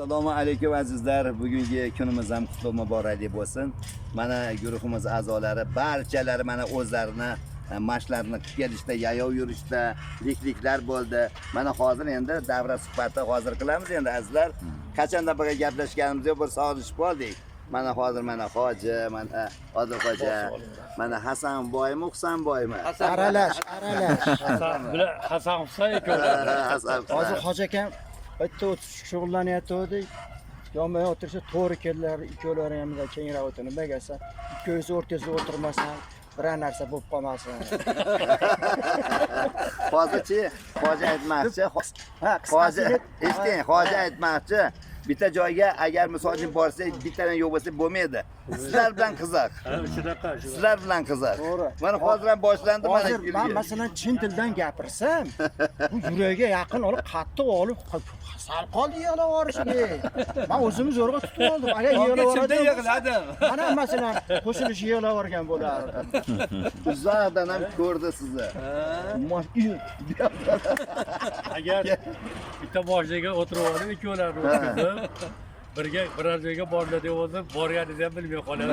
Assalomu alaykum azizlar. Bugungi kunimiz ham qutlug' muborak bo'lsin. Mana guruhimiz a'zolari barchalari mana o'zlarini mashqlarini qilib kelishda, yayov yurishda, likliklar bo'ldi. Mana hozir endi davra suhbati hozir qilamiz endi azizlar. Qachondan birga gaplashganimizda bir sog'lishib qoldik. Mana hozir mana hoji, mana Odilxo'ja, mana Hasanboymi, Husanboymi? Aralash. Hasan Husan ekan. Hozir hoji akam bitta shug'ullanyapti. Yonma o'tirsa to'g'ri keldilar, ikkovlari ham kengroq o'tirib bagasa. Ikkovisi o'rtasida o'tirmasdan biror narsa bo'lib qolmasin. Hozirchi hoji aytmoqchi. Hoji aytmoqchi. Bitta joyga agar misol uchun borsak, bittadan yo'q bo'lsa bo'lmaydi. Sizlar bilan qiziq. Sizlar bilan qiziq. Mana hozir ham boshlandi mana hozir men masalan chin tildan gapirsam, bu yuragiga yaqin olib qattiq olib sal qoldi yig'lab yuborishiga. Men o'zimni zo'rg'a tutib oldim. Agar yig'ladim. Mana masalan qo'shilish yig'lab yuborgan bo'lardi. Uzoqdan ham ko'rdi sizni. Agar bitta boshligiga o'tirib olib, ikkovlari o'tirib, birga biror joyga borlar deb o'zim borganingizni ham bilmay qolasiz.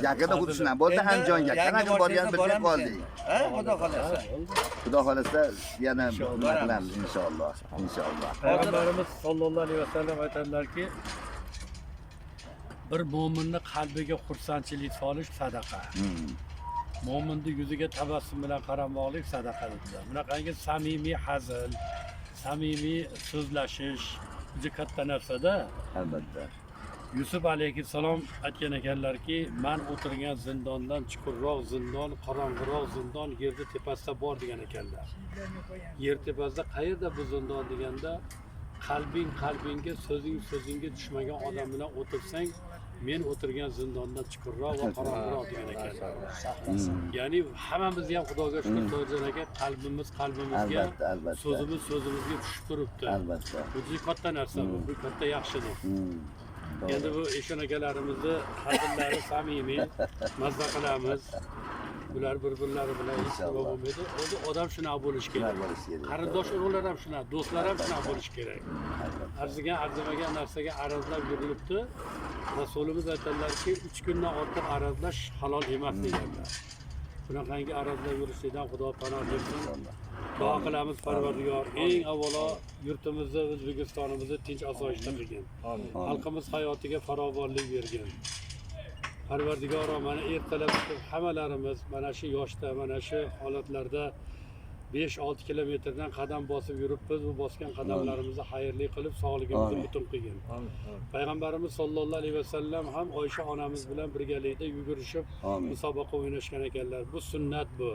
Yaqinda xuddi shunday bo'ldi Andijonga. Qanaqa borganini bilmay qoldik. Xudo xolasa. Xudo xolasa yana nima qilamiz inshaalloh. Payg'ambarimiz sollallohu alayhi vasallam aytadilarki, bir mo'minni qalbiga xursandchilik solish sadaqa. Mo'minni yuziga tabassum bilan qaramoqlik sadaqa dedilar. Bunaqangi samimiy hazil, samimiy so'zlashish juda katta narsada. Albatta. Yusuf alayhissalom aytgan ekanlarki, men o'tirgan zindondan chuqurroq zindon, qorong'iroq zindon yerda tepasida bor degan ekanlar. Yer tepasida qayerda bu zindon deganda, qalbingga, so'zingga tushmagan odam bilan o'tirsang, men o'tirgan zindondan chuqurroq va qorong'iroq degan ekanlar. Ya'ni hammamiz ham Xudoga shukr To'yjon aka, qalbimizga, so'zimizga tushib turibdi. Albatta. Bu juda katta narsa, bu katta yaxshilik. Endi bu eshon akalarimizni hazillari samimiy, mazza qilamiz. Ular bir-birlari bilan hech nima bo'lmaydi. O'zi odam shunaqa bo'lishi kerak. Qarindosh urug'lar ham shunaqa, do'stlar ham shunaqa bo'lishi kerak. Arzimagan narsaga arazlab yurilibdi. Rasulimiz aytadilarki, 3 kundan ortiq arazlash halol emas deganlar. Bunaqangi arazlab yurishdan Xudo panoh bersin. Duo qilamiz Parvardigor, eng avvalo yurtimizni, O'zbekistonimizni tinch osoyishta qilgin. Xalqimiz hayotiga farovonlik bergin. Parvardigoro mana ertalab hammalarimiz mana shu yoshda, mana shu holatlarda 5-6 kilometrdan qadam bosib yuribmiz. Bu bosgan qadamlarimizni xayrli qilib, sog'ligimizni butun qilgin. Payg'ambarimiz sollallohu alayhi vasallam ham Oysha onamiz bilan birgalikda yugurishib, musobaqa o'ynashgan ekanlar. Bu sunnat bu.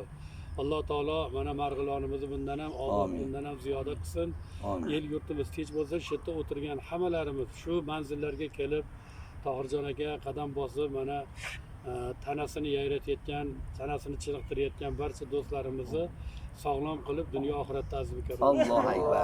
Alloh taolo mana Marg'ilonimizni bundan ham oldin, bundan ham ziyoda qilsin. El yurtimiz tinch bo'lsa, shu yerda o'tirgan hammalarimiz shu manzillarga kelib Tohirjon aka qadam bosib mana tanasini yayratayotgan, tanasini chiniqtirayotgan barcha do'stlarimizni sog'lom qilib dunyo oxiratda azmi karom. Allohu akbar.